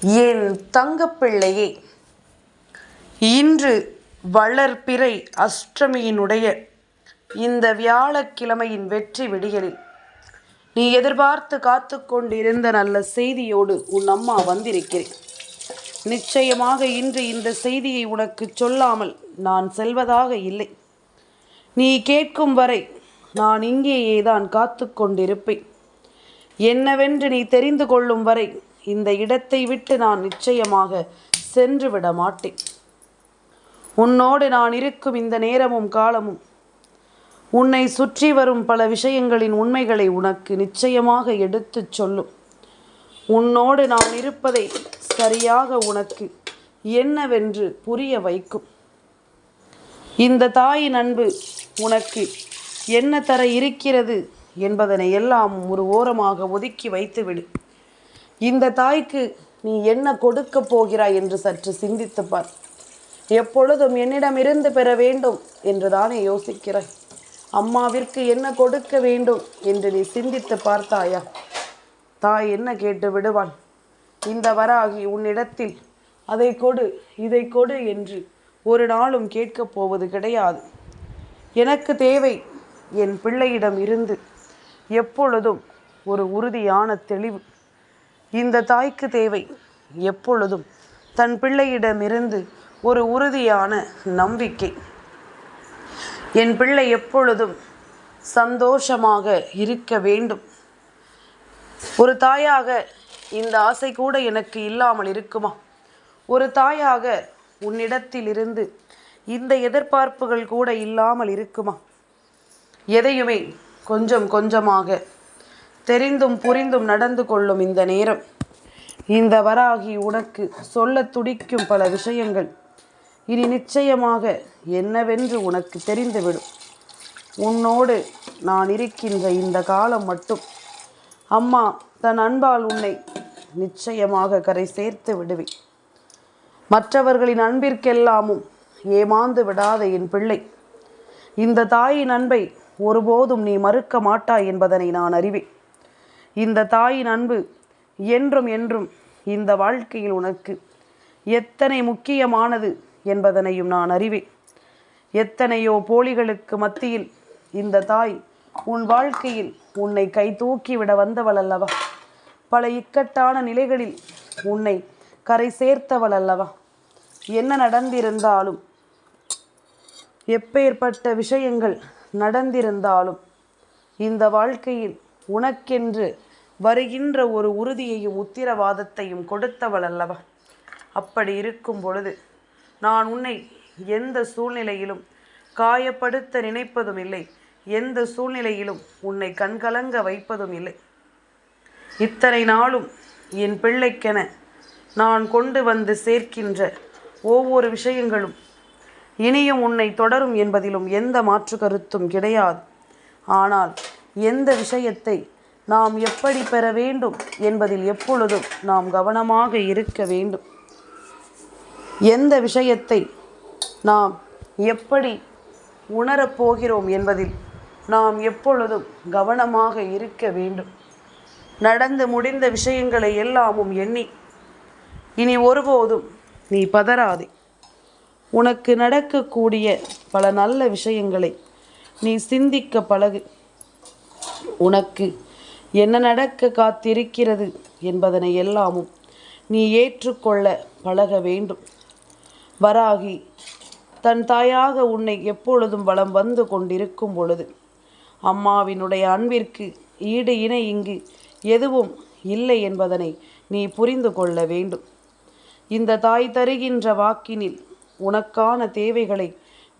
என் தங்கப்பிள்ளையே, இன்று வளர்பிறை அஷ்டமியினுடைய இந்த வியாழக்கிழமையின் வெற்றி விடியலில் நீ எதிர்பார்த்து காத்து கொண்டிருந்த நல்ல செய்தியோடு உன் அம்மா வந்திருக்கிறேன். நிச்சயமாக இன்று இந்த செய்தியை உனக்கு சொல்லாமல் நான் செல்வதாக இல்லை. நீ கேட்கும் வரை நான் இங்கேயே தான் காத்து கொண்டிருப்பேன். என்னவென்று நீ தெரிந்து கொள்ளும் வரை இந்த இடத்தை விட்டு நான் நிச்சயமாக சென்று விட மாட்டேன். உன்னோடு நான் இருக்கும் இந்த நேரமும் காலமும் உன்னை சுற்றி வரும் பல விஷயங்களின் உண்மைகளை உனக்கு நிச்சயமாக எடுத்துச் சொல்லும். உன்னோடு நான் இருப்பதை சரியாக உனக்கு என்னவென்று புரிய வைக்கும். இந்த தாயின் அன்பு உனக்கு என்ன தர இருக்கிறது என்பதனை எல்லாம் ஒரு ஓரமாக ஒதுக்கி வைத்துவிடு. இந்த தாய்க்கு நீ என்ன கொடுக்க போகிறாய் என்று சற்று சிந்தித்து பார். எப்பொழுதும் என்னிடமிருந்து பெற வேண்டும் என்று தானே யோசிக்கிறாய். அம்மாவிற்கு என்ன கொடுக்க வேண்டும் என்று நீ சிந்தித்து பார்த்தாயா? தாய் என்ன கேட்டு விடுவாள்? இந்த வராகி உன்னிடத்தில் அதை கொடு இதை கொடு என்று ஒரு நாளும் கேட்கப் போவது கிடையாது. எனக்கு தேவை என் பிள்ளையிடம் இருந்து எப்பொழுதும் ஒரு உறுதியான தெளிவு. இந்த தாய்க்கு தேவை எப்பொழுதும் தன் பிள்ளையிடமிருந்து ஒரு உறுதியான நம்பிக்கை. என் பிள்ளை எப்பொழுதும் சந்தோஷமாக இருக்க வேண்டும். ஒரு தாயாக இந்த ஆசை கூட எனக்கு இல்லாமல் இருக்குமா? ஒரு தாயாக உன்னிடத்திலிருந்து இந்த எதிர்பார்ப்புகள் கூட இல்லாமல் இருக்குமா? எதையுமே கொஞ்சம் கொஞ்சமாக தெரிந்தும் புரிந்தும் நடந்து கொள்ளும் இந்த நேரம், இந்த வராகி உனக்கு சொல்ல துடிக்கும் பல விஷயங்கள் இனி நிச்சயமாக என்னவென்று உனக்கு தெரிந்துவிடும். உன்னோடு நான் இருக்கின்ற இந்த காலம் மட்டும் அம்மா தன் அன்பால் உன்னை நிச்சயமாக கரை சேர்த்து விடுவேன். மற்றவர்களின் அன்பிற்கெல்லாமும் ஏமாந்து விடாத என் பிள்ளை, இந்த தாயின் அன்பை ஒருபோதும் நீ மறுக்க மாட்டாய் என்பதனை நான் அறிவேன். இந்த தாயின் அன்பு என்றும் என்றும் இந்த வாழ்க்கையில் உனக்கு எத்தனை முக்கியமானது என்பதனையும் நான் அறிவேன். எத்தனையோ போலிகளுக்கு மத்தியில் இந்த தாய் உன் வாழ்க்கையில் உன்னை கை தூக்கிவிட வந்தவள் அல்லவா? பல இக்கட்டான நிலைகளில் உன்னை கரை சேர்த்தவள் அல்லவா? என்ன நடந்திருந்தாலும், எப்பேற்பட்ட விஷயங்கள் நடந்திருந்தாலும் இந்த வாழ்க்கையில் உனக்கென்று வருகின்ற ஒரு உறுதியையும் உத்திரவாதத்தையும் கொடுத்தவள் அல்லவா? அப்படி இருக்கும் பொழுது நான் உன்னை எந்த சூழ்நிலையிலும் காயப்படுத்த நினைப்பதும் இல்லை. எந்த சூழ்நிலையிலும் உன்னை கண்கலங்க வைப்பதும் இல்லை. இத்தனை நாளும் என் பிள்ளைக்கென நான் கொண்டு வந்து சேர்க்கின்ற ஒவ்வொரு விஷயங்களும் இனியும் உன்னை தொடரும் என்பதிலும் எந்த மாற்று கருத்தும் கிடையாது. ஆனால் எந்த விஷயத்தை நாம் எப்படி பெற வேண்டும் என்பதில் எப்பொழுதும் நாம் கவனமாக இருக்க வேண்டும். எந்த விஷயத்தை நாம் எப்படி உணரப்போகிறோம் என்பதில் நாம் எப்பொழுதும் கவனமாக இருக்க வேண்டும். நடந்து முடிந்த விஷயங்களை எல்லாமும் எண்ணி இனி ஒருபோதும் நீ பதறாதே. உனக்கு நடக்கக்கூடிய பல நல்ல விஷயங்களை நீ சிந்திக்க பழகு. உனக்கு என்ன நடக்க காத்திருக்கிறது என்பதனை எல்லாமும் நீ ஏற்றுக்கொள்ள பழக வேண்டும். வராகி தன் தாயாக உன்னை எப்பொழுதும் வலம் வந்து கொண்டிருக்கும் பொழுது அம்மாவினுடைய அன்பிற்கு ஈடு இணை இங்கு எதுவும் இல்லை என்பதனை நீ புரிந்து கொள்ள வேண்டும். இந்த தாய் தருகின்ற வாக்கினில் உனக்கான தேவைகளை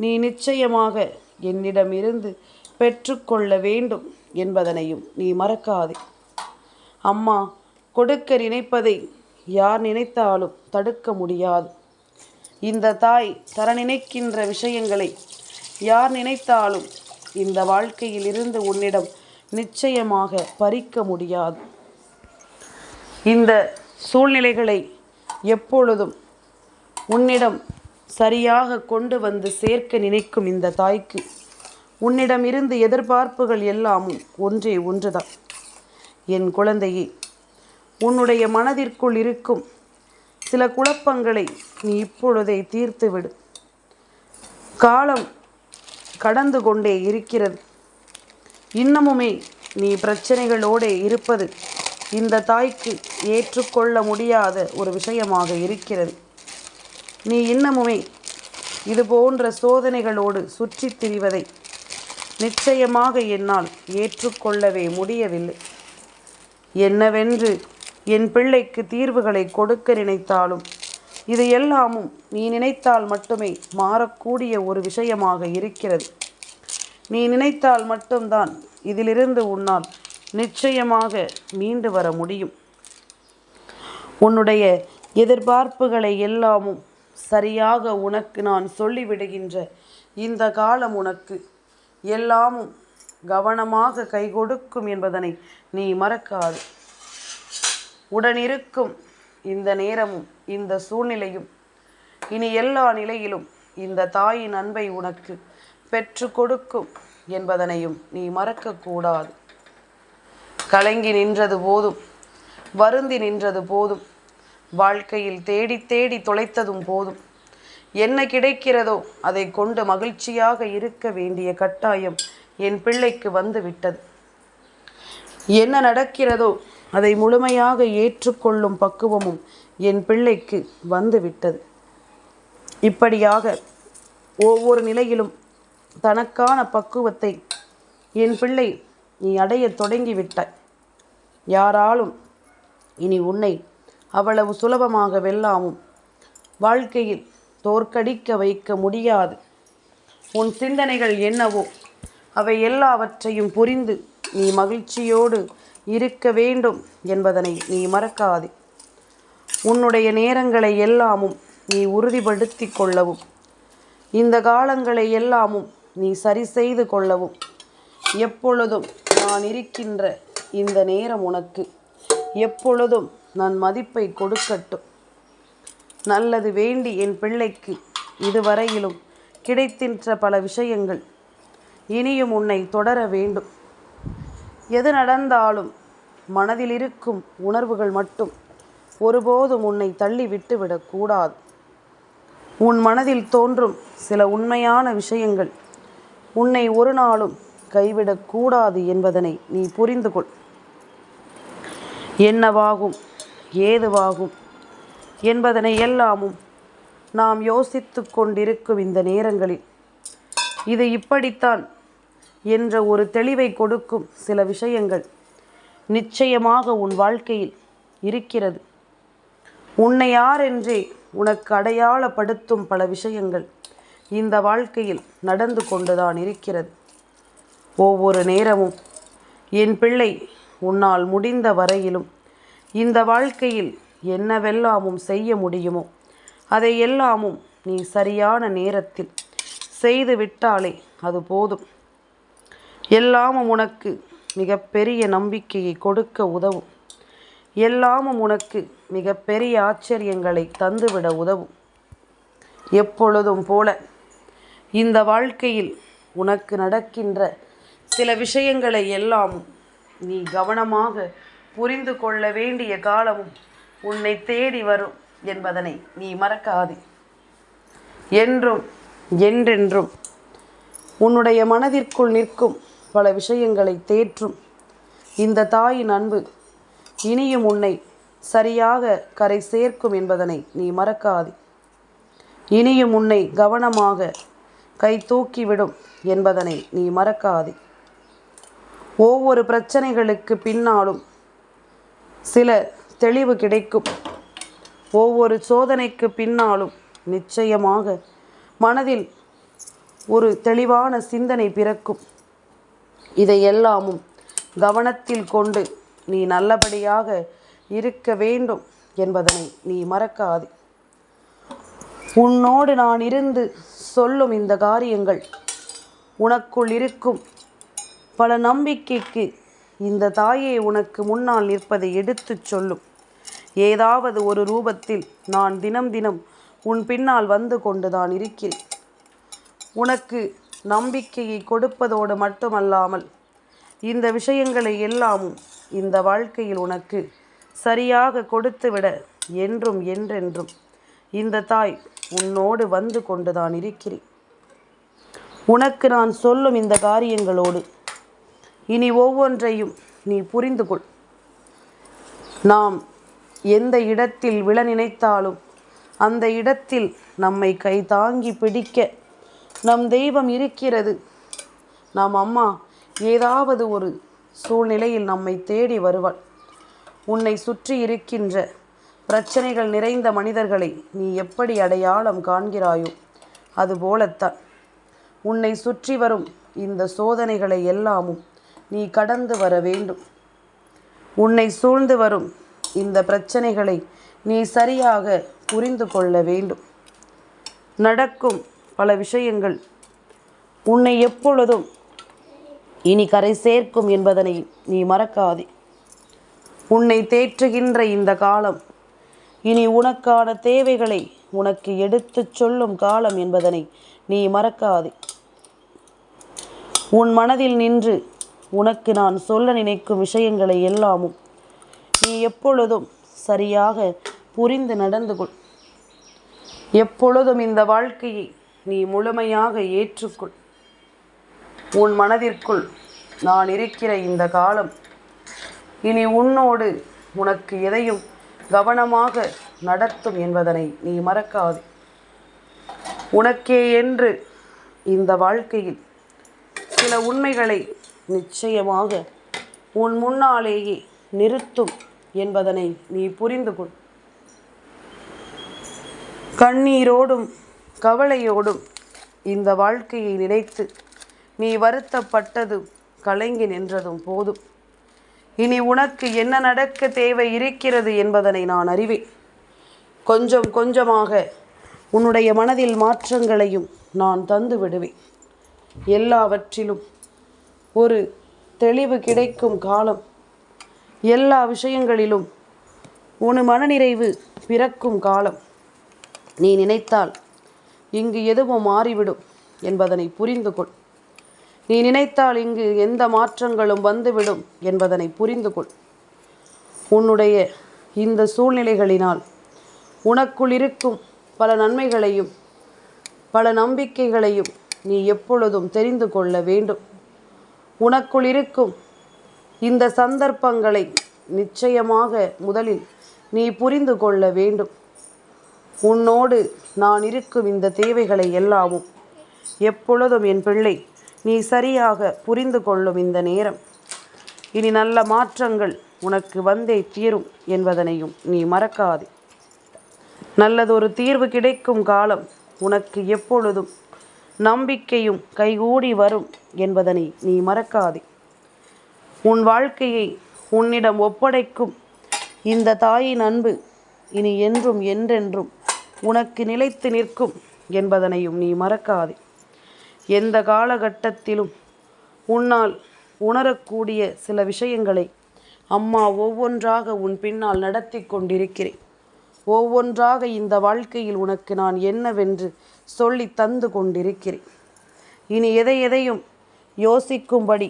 நீ நிச்சயமாக என்னிடமிருந்து பெற்றுக்கொள்ள வேண்டும் என்பதனையும் நீ மறக்காதே. அம்மா கொடுக்க நினைப்பதை யார் நினைத்தாலும் தடுக்க முடியாது. இந்த தாய் தர நினைக்கின்ற விஷயங்களை யார் நினைத்தாலும் இந்த வாழ்க்கையில் இருந்து உன்னிடம் நிச்சயமாக பறிக்க முடியாது. இந்த சூழ்நிலைகளை எப்பொழுதும் உன்னிடம் சரியாக கொண்டு வந்து சேர்க்க நினைக்கும் இந்த தாய்க்கு உன்னிடமிருந்து எதிர்பார்ப்புகள் எல்லாமும் ஒன்றே ஒன்றுதான். என் குழந்தையே, உன்னுடைய மனதிற்குள் இருக்கும் சில குழப்பங்களை நீ இப்பொழுதே தீர்த்துவிடு. காலம் கடந்து கொண்டே இருக்கிறது. இன்னமுமே நீ பிரச்சனைகளோடு இருப்பது இந்த தாய்க்கு ஏற்றுக்கொள்ள முடியாத ஒரு விஷயமாக இருக்கிறது. நீ இன்னமுமே இது போன்ற சோதனைகளோடு சுற்றித் திரிவதை நிச்சயமாக என்னால் ஏற்றுக்கொள்ளவே முடியவில்லை. என்னவென்று என் பிள்ளைக்கு தீர்வுகளை கொடுக்க நினைத்தாலும் இது எல்லாமும் நீ நினைத்தால் மட்டுமே மாறக்கூடிய ஒரு விஷயமாக இருக்கிறது. நீ நினைத்தால் மட்டும்தான் இதிலிருந்து உன்னால் நிச்சயமாக மீண்டு வர முடியும். உன்னுடைய எதிர்பார்ப்புகளை எல்லாமும் சரியாக உனக்கு நான் சொல்லிவிடுகின்ற இந்த காலம் உனக்கு எல்லாமும் கவனமாக கை கொடுக்கும் என்பதனை நீ மறக்காது. உடனிருக்கும் இந்த நேரமும் இந்த சூழ்நிலையும் இனி எல்லா நிலையிலும் இந்த தாயின் அன்பை உனக்கு பெற்று கொடுக்கும் என்பதனையும் நீ மறக்கக்கூடாது. கலங்கி நின்றது போதும், வருந்தி நின்றது போதும், வாழ்க்கையில் தேடி தேடி தொலைத்ததும் போதும். என்ன கிடைக்கிறதோ அதை கொண்டு மகிழ்ச்சியாக இருக்க வேண்டிய கட்டாயம் என் பிள்ளைக்கு வந்து விட்டது. என்ன நடக்கிறதோ அதை முழுமையாக ஏற்றுக்கொள்ளும் பக்குவமும் என் பிள்ளைக்கு வந்து விட்டது. இப்படியாக ஒவ்வொரு நிலையிலும் தனக்கான பக்குவத்தை என் பிள்ளை நீ அடைய தொடங்கிவிட்டாய். யாராலும் இனி உன்னை அவ்வளவு சுலபமாக வெல்லாமும் வாழ்க்கையில் தோற்கடிக்க வைக்க முடியாது. உன் சிந்தனைகள் என்னவோ அவை எல்லாவற்றையும் புரிந்து நீ மகிழ்ச்சியோடு இருக்க வேண்டும் என்பதனை நீ மறக்காதே. உன்னுடைய நேரங்களை எல்லாமும் நீ உறுதிப்படுத்தி கொள்ளவும், இந்த காலங்களை எல்லாமும் நீ சரி செய்து கொள்ளவும் எப்பொழுதும் நான் இருக்கின்ற இந்த நேரம் உனக்கு எப்பொழுதும் நான் மதிப்பை கொடுக்கட்டும். நல்லது வேண்டி என் பிள்ளைக்கு இதுவரையிலும் கிடைத்தின்ற பல விஷயங்கள் இனியும் உன்னை தொடர வேண்டும். எது நடந்தாலும் மனதில் இருக்கும் உணர்வுகள் மட்டும் ஒருபோதும் உன்னை தள்ளி விட்டுவிடக்கூடாது. உன் மனதில் தோன்றும் சில உண்மையான விஷயங்கள் உன்னை ஒரு நாளும் கைவிடக்கூடாது என்பதனை நீ புரிந்து கொள். என்னவாகும் ஏதுவாகும் என்பதனை எல்லாமும் நாம் யோசித்து கொண்டிருக்கும் இந்த நேரங்களில் இது இப்படித்தான் என்ற ஒரு தெளிவை கொடுக்கும் சில விஷயங்கள் நிச்சயமாக உன் வாழ்க்கையில் இருக்கிறது. உன்னை யாரென்றே உனக்கு அடையாளப்படுத்தும் பல விஷயங்கள் இந்த வாழ்க்கையில் நடந்து கொண்டுதான் இருக்கிறது. ஒவ்வொரு நேரமும் என் பிள்ளை உன்னால் முடிந்த வரையிலும் இந்த வாழ்க்கையில் என்னவெல்லாமும் செய்ய முடியுமோ அதை எல்லாமும் நீ சரியான நேரத்தில் செய்து விட்டாலே அது போதும். எல்லாமும் உனக்கு மிகப்பெரிய நம்பிக்கையை கொடுக்க உதவும். எல்லாமும் உனக்கு மிகப்பெரிய ஆச்சரியங்களை தந்துவிட உதவும். எப்பொழுதும் போல இந்த வாழ்க்கையில் உனக்கு நடக்கின்ற சில விஷயங்களை எல்லாமும் நீ கவனமாக புரிந்து கொள்ள வேண்டிய காலமும் உன்னை தேடி வரும் என்பதனை நீ மறக்காதே. என்றும் என்றென்றும் உன்னுடைய மனதிற்குள் நிற்கும் பல விஷயங்களை தேற்றும் இந்த தாயின் அன்பு இனியும் உன்னை சரியாக கரை சேர்க்கும் என்பதனை நீ மறக்காதே. இனியும் உன்னை கவனமாக கை தூக்கிவிடும் என்பதனை நீ மறக்காதே. ஒவ்வொரு பிரச்சனைகளுக்கு பின்னாலும் சில தெளிவு கிடைக்கும். ஒவ்வொரு சோதனைக்கு பின்னாலும் நிச்சயமாக மனதில் ஒரு தெளிவான சிந்தனை பிறக்கும். இதையெல்லாமும் கவனத்தில் கொண்டு நீ நல்லபடியாக இருக்க வேண்டும் என்பதனை நீ மறக்காதே. உன்னோடு நான் இருந்து சொல்லும் இந்த காரியங்கள் உனக்குள் இருக்கும் பல நம்பிக்கைக்கு இந்த தாயே உனக்கு முன்னால் நிற்பதை எடுத்துச் சொல்லும். ஏதாவது ஒரு ரூபத்தில் நான் தினம் தினம் உன் பின்னால் வந்து கொண்டுதான் இருக்கிறேன். உனக்கு நம்பிக்கையை கொடுப்பதோடு மட்டுமல்லாமல் இந்த விஷயங்களை எல்லாமும் இந்த வாழ்க்கையில் உனக்கு சரியாக கொடுத்துவிட என்றும் என்றென்றும் இந்த தாய் உன்னோடு வந்து கொண்டுதான் இருக்கிறேன். உனக்கு நான் சொல்லும் இந்த காரியங்களோடு இனி ஒவ்வொன்றையும் நீ புரிந்து கொள். நாம் எந்த இடத்தில் விழ நினைத்தாலும் அந்த இடத்தில் நம்மை கை தாங்கி பிடிக்க நம் தெய்வம் இருக்கிறது. நம் அம்மா ஏதாவது ஒரு சூழ்நிலையில் நம்மை தேடி வருவாள். உன்னை சுற்றி இருக்கின்ற பிரச்சனைகள் நிறைந்த மனிதர்களை நீ எப்படி அடையாளம் காண்கிறாயோ அதுபோலத்தான் உன்னை சுற்றி வரும் இந்த சோதனைகளை எல்லாமும் நீ கடந்து வர வேண்டும். உன்னை சூழ்ந்து வரும் இந்த பிரச்சனைகளை நீ சரியாக புரிந்து கொள்ள வேண்டும். நடக்கும் பல விஷயங்கள் உன்னை எப்பொழுதும் இனி கரை சேர்க்கும் என்பதனை நீ மறக்காதே. உன்னை தேற்றுகின்ற இந்த காலம் இனி உனக்கான தேவைகளை உனக்கு எடுத்துச் சொல்லும் காலம் என்பதனை நீ மறக்காதே. உன் மனதில் நின்று உனக்கு நான் சொல்ல நினைக்கும் விஷயங்களை எல்லாமும் நீ எப்பொழுதும் சரியாக புரிந்து நடந்து கொள். எப்பொழுதும் இந்த வாழ்க்கையை நீ முழுமையாக ஏற்றுக்கொள். உன் மனதிற்குள் நான் இருக்கிற இந்த காலம் இனி உன்னோடு உனக்கு எதையும் கவனமாக நடத்தும் என்பதனை நீ மறக்காதே. உனக்கே என்று இந்த வாழ்க்கையில் சில உண்மைகளை நிச்சயமாக உன் முன்னாலேயே நிறுத்தும் என்பதனை நீ புரிந்து கொள். கண்ணீரோடும் கவலையோடும் இந்த வாழ்க்கையை நினைத்து நீ வருத்தப்பட்டதும் கலங்கி நின்றதும் போதும். இனி உனக்கு என்ன நடக்க தேவை இருக்கிறது என்பதனை நான் அறிவேன். கொஞ்சம் கொஞ்சமாக உன்னுடைய மனதில் மாற்றங்களையும் நான் தந்து விடுவேன். எல்லாவற்றிலும் ஒரு தெளிவு கிடைக்கும் காலம், எல்லா விஷயங்களிலும் உன் மனநிறைவு பிறக்கும் காலம். நீ நினைத்தால் இங்கு எதுவும் மாறிவிடும் என்பதனை புரிந்து கொள். நீ நினைத்தால் இங்கு எந்த மாற்றங்களும் வந்துவிடும் என்பதனை புரிந்து கொள். உன்னுடைய இந்த சூழ்நிலைகளினால் உனக்குள் இருக்கும் பல நன்மைகளையும் பல நம்பிக்கைகளையும் நீ எப்பொழுதும் தெரிந்து கொள்ள வேண்டும். உனக்குள் இருக்கும் இந்த சந்தர்ப்பங்களை நிச்சயமாக முதலில் நீ புரிந்து கொள்ள வேண்டும். உன்னோடு நான் இருக்கும் இந்த தேவைகளை எல்லாமும் எப்பொழுதும் என் பிள்ளை நீ சரியாக புரிந்து கொள்ளும் இந்த நேரம் இனி நல்ல மாற்றங்கள் உனக்கு வந்தே தீரும் என்பதனையும் நீ மறக்காதே. நல்லதொரு தீர்வு கிடைக்கும் காலம் உனக்கு எப்பொழுதும் நம்பிக்கையும் கைகூடி வரும் என்பதனை நீ மறக்காதே. உன் வாழ்க்கையை உன்னிடம் ஒப்படைக்கும் இந்த தாயின் அன்பு இனி என்றும் என்றென்றும் உனக்கு நிலைத்து நிற்கும் என்பதனையும் நீ மறக்காதே. எந்த காலகட்டத்திலும் உன்னால் உணரக்கூடிய சில விஷயங்களை அம்மா ஒவ்வொன்றாக உன் பின்னால் நடத்தி கொண்டிருக்கிறேன். ஒவ்வொன்றாக இந்த வாழ்க்கையில் உனக்கு நான் என்னவென்று சொல்லி தந்து கொண்டிருக்கிறேன். இனி எதையும் யோசிக்கும்படி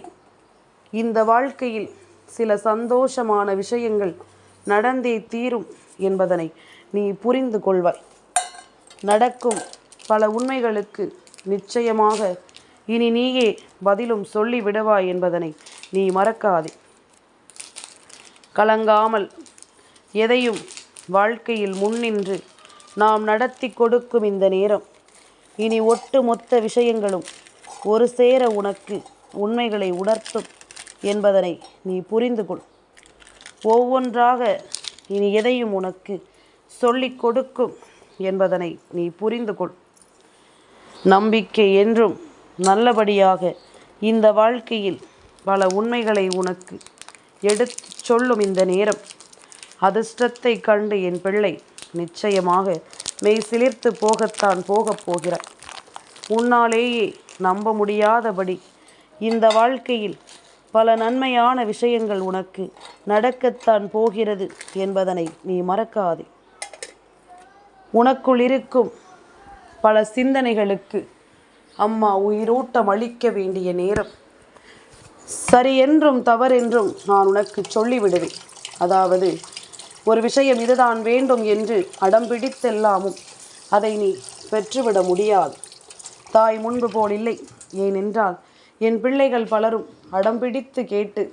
இந்த வாழ்க்கையில் சில சந்தோஷமான விஷயங்கள் நடந்தே தீரும் என்பதனை நீ புரிந்து கொள்வாய். நடக்கும் பல உண்மைகளுக்கு நிச்சயமாக இனி நீயே பதிலும் சொல்லி விடுவாய் என்பதனை நீ மறக்காதே. கலங்காமல் எதையும் வாழ்க்கையில் முன்னின்று நாம் நடத்தி கொடுக்கும் இந்த நேரம் இனி ஒட்டு மொத்த விஷயங்களும் ஒரு சேர உனக்கு உண்மைகளை உணர்த்தும் என்பதனை நீ புரிந்து கொள். ஒவ்வொன்றாக இனி எதையும் உனக்கு சொல்லிக் கொடுக்கும் என்பதனை நீ புரிந்து கொள். நம்பிக்கை என்றும் நல்லபடியாக இந்த வாழ்க்கையில் பல உண்மைகளை உனக்கு எடுத்து சொல்லும் இந்த நேரம் அதிர்ஷ்டத்தை கண்டு என் பிள்ளை நிச்சயமாக மெய் சிலிர்த்து போகத்தான் போகப் போகிறாய். உன்னாலேயே நம்ப முடியாதபடி இந்த வாழ்க்கையில் பல நன்மையான விஷயங்கள் உனக்கு நடக்கத்தான் போகிறது என்பதனை நீ மறக்காதே. உனக்குள் இருக்கும் பல சிந்தனைகளுக்கு அம்மா உயிரோட்டம் அளிக்க வேண்டிய நேரம். சரி என்றும் தவறென்றும் நான் உனக்கு சொல்லிவிடுவேன். அதாவது ஒரு விஷயம் இதுதான் வேண்டும் என்று அடம்பிடித்தெல்லாமும் அதை நீ பெற்றுவிட முடியாது. தாய் முன்பு போல் இல்லை. ஏனென்றால் என் பிள்ளைகள் பலரும் அடம்பிடித்து கேட்டு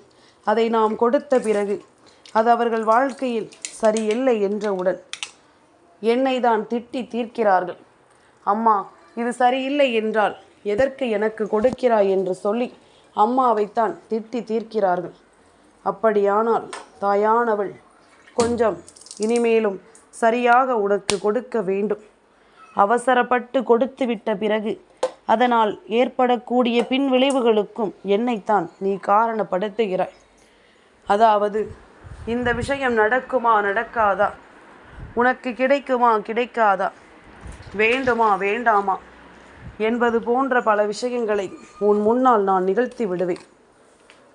அதை நாம் கொடுத்த பிறகு அது அவர்கள் வாழ்க்கையில் சரியில்லை என்றவுடன் என்னை தான் திட்டி தீர்க்கிறார்கள். அம்மா, இது சரியில்லை என்றால் எதற்கு எனக்கு கொடுக்கிறாய் என்று சொல்லி அம்மாவைத்தான் திட்டி தீர்க்கிறார்கள். அப்படியானால் தாயானவள் கொஞ்சம் இனிமேலும் சரியாக உனக்கு கொடுக்க வேண்டும். அவசரப்பட்டு கொடுத்து விட்ட பிறகு அதனால் ஏற்படக்கூடிய பின் விளைவுகளுக்கும் என்னைத்தான் நீ காரணப்படுத்துகிறாய். அதாவது இந்த விஷயம் நடக்குமா நடக்காதா, உனக்கு கிடைக்குமா கிடைக்காதா, வேண்டுமா வேண்டாமா என்பது போன்ற பல விஷயங்களை உன் முன்னால் நான் நிகழ்த்தி விடுவேன்.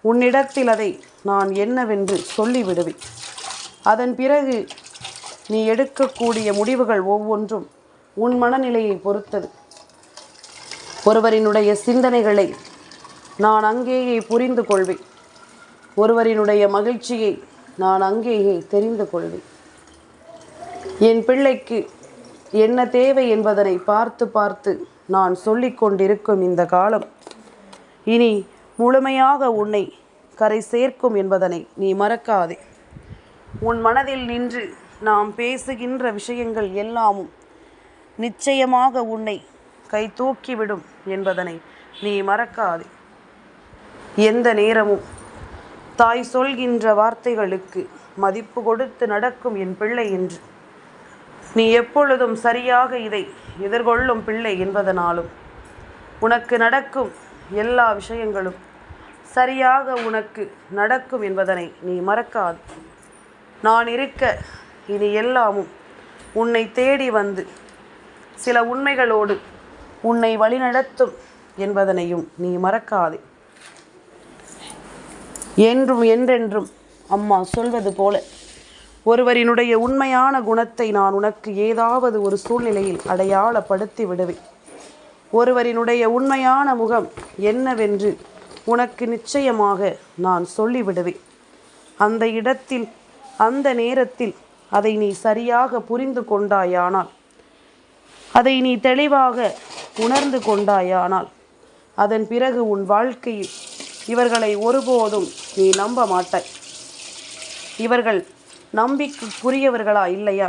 உன்னிடத்தில் அதை நான் என்னவென்று சொல்லிவிடுவேன். அதன் பிறகு நீ எடுக்கக்கூடிய முடிவுகள் ஒவ்வொன்றும் உன் மனநிலையை பொறுத்தது. ஒருவரினுடைய சிந்தனைகளை நான் அங்கேயே புரிந்து கொள்வேன். ஒருவரினுடைய மகிழ்ச்சியை நான் அங்கேயே தெரிந்து கொள்வேன். என் பிள்ளைக்கு என்ன தேவை என்பதனை பார்த்து பார்த்து நான் சொல்லிக் கொண்டிருக்கும் இந்த காலம் இனி முழுமையாக உன்னை கரை சேர்க்கும் என்பதனை நீ மறக்காதே. உன் மனதில் நின்று நாம் பேசுகின்ற விஷயங்கள் எல்லாமும் நிச்சயமாக உன்னை கை தூக்கிவிடும் என்பதனை நீ மறக்காதே. எந்த நேரமும் தாய் சொல்கின்ற வார்த்தைகளுக்கு மதிப்பு கொடுத்து நடக்கும் என் பிள்ளை என்று நீ எப்பொழுதும் சரியாக இதை எதிர்கொள்ளும் பிள்ளை என்பதனாலும் உனக்கு நடக்கும் எல்லா விஷயங்களும் சரியாக உனக்கு நடக்கும் என்பதனை நீ மறக்காது. நான் இருக்க இனி எல்லாமும் உன்னை தேடி வந்து சில உண்மைகளோடு உன்னை வழிநடத்தும் என்பதனையும் நீ மறக்காதே. என்றும் என்றென்றும் அம்மா சொல்வது போல ஒருவரினுடைய உண்மையான குணத்தை நான் உனக்கு ஏதாவது ஒரு சூழ்நிலையில் அடையாளப்படுத்தி விடுவேன். ஒருவரினுடைய உண்மையான முகம் என்னவென்று உனக்கு நிச்சயமாக நான் சொல்லிவிடுவேன். அந்த இடத்தில் அந்த நேரத்தில் அதை நீ சரியாக புரிந்து கொண்டாயானால், அதை நீ தெளிவாக உணர்ந்து கொண்டாயானால், அதன் பிறகு உன் வாழ்க்கையில் இவர்களை ஒருபோதும் நீ நம்ப மாட்டாய். இவர்கள் நம்பிக்கைக்குரியவர்களா இல்லையா,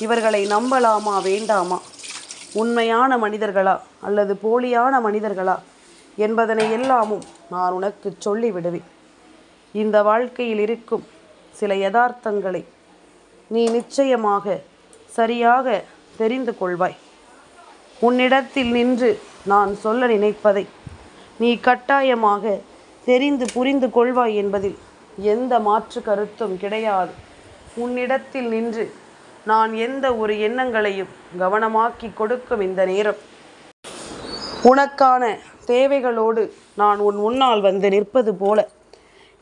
இவர்களை நம்பலாமா வேண்டாமா, உண்மையான மனிதர்களா அல்லது போலியான மனிதர்களா என்பதனை எல்லாமும் நான் உனக்கு சொல்லிவிடுவேன். இந்த வாழ்க்கையில் இருக்கும் சில யதார்த்தங்களை நீ நிச்சயமாக சரியாக தெரிந்து கொள்வாய். உன்னிடத்தில் நின்று நான் சொல்ல நினைப்பதை நீ கட்டாயமாக தெரிந்து புரிந்து கொள்வாய் என்பதில் எந்த மாற்று கருத்தும் கிடையாது. உன்னிடத்தில் நின்று நான் எந்த ஒரு எண்ணங்களையும் கவனமாக்கி கொடுக்கும் இந்த நேரம் உனக்கான தேவைகளோடு நான் உன் முன்னால் வந்து நிற்பது போல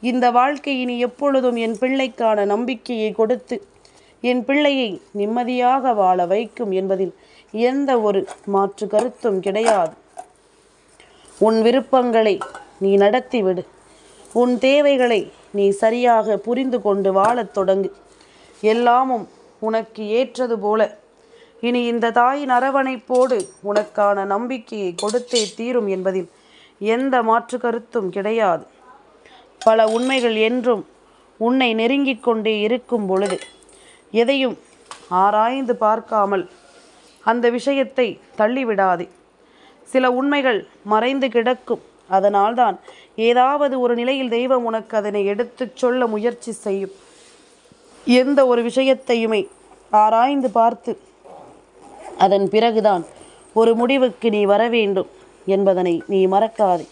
இந்த வாழ்க்கை இனி எப்பொழுதும் என் பிள்ளைக்கான நம்பிக்கையை கொடுத்து என் பிள்ளையை நிம்மதியாக வாழ வைக்கும் என்பதில் எந்த ஒரு மாற்று கருத்தும் கிடையாது. உன் விருப்பங்களை நீ நடத்திவிடு. உன் தேவைகளை நீ சரியாக புரிந்து கொண்டு வாழத் தொடங்கு. எல்லாமும் உனக்கு ஏற்றது போல இனி இந்த தாயின் அரவணைப்போடு உனக்கான நம்பிக்கையை கொடுத்தே தீரும் என்பதில் எந்த மாற்று கருத்தும் கிடையாது. பல உண்மைகள் என்றும் உன்னை நெருங்கிக் கொண்டே இருக்கும் பொழுது எதையும் ஆராய்ந்து பார்க்காமல் அந்த விஷயத்தை தள்ளிவிடாதே. சில உண்மைகள் மறைந்து கிடக்கும். அதனால்தான் ஏதாவது ஒரு நிலையில் தெய்வம் உனக்கு அதனை எடுத்துச் சொல்ல முயற்சி செய்யும். எந்த ஒரு விஷயத்தையுமே ஆராய்ந்து பார்த்து அதன் பிறகுதான் ஒரு முடிவுக்கு நீ வர வேண்டும் என்பதனை நீ மறக்காதே.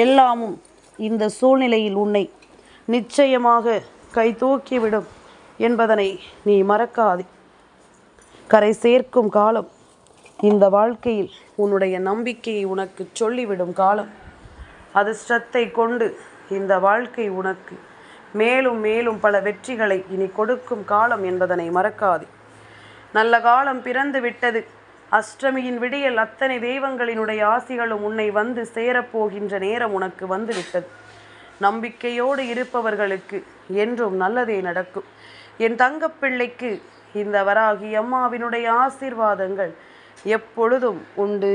எல்லாமும் இந்த சூழ்நிலையில் உன்னை நிச்சயமாக கை தூக்கிவிடும் என்பதனை நீ மறக்காதே. கரை சேர்க்கும் காலம் இந்த வாழ்க்கையில் உன்னுடைய நம்பிக்கையை உனக்கு சொல்லிவிடும் காலம். அதிர்ஷ்டத்தை கொண்டு இந்த வாழ்க்கை உனக்கு மேலும் மேலும் பல வெற்றிகளை இனி கொடுக்கும் காலம் என்பதனை மறக்காதே. நல்ல காலம் பிறந்து விட்டது. அஷ்டமியின் விடியல் அத்தனை தெய்வங்களினுடைய ஆசிகளும் உன்னை வந்து சேரப்போகின்ற நேரம் உனக்கு வந்து விட்டது. நம்பிக்கையோடு இருப்பவர்களுக்கு என்றும் நல்லதே நடக்கும். என் தங்கப்பிள்ளைக்கு இந்த வராகி அம்மாவினுடைய ஆசீர்வாதங்கள் எப்பொழுதும் உண்டு.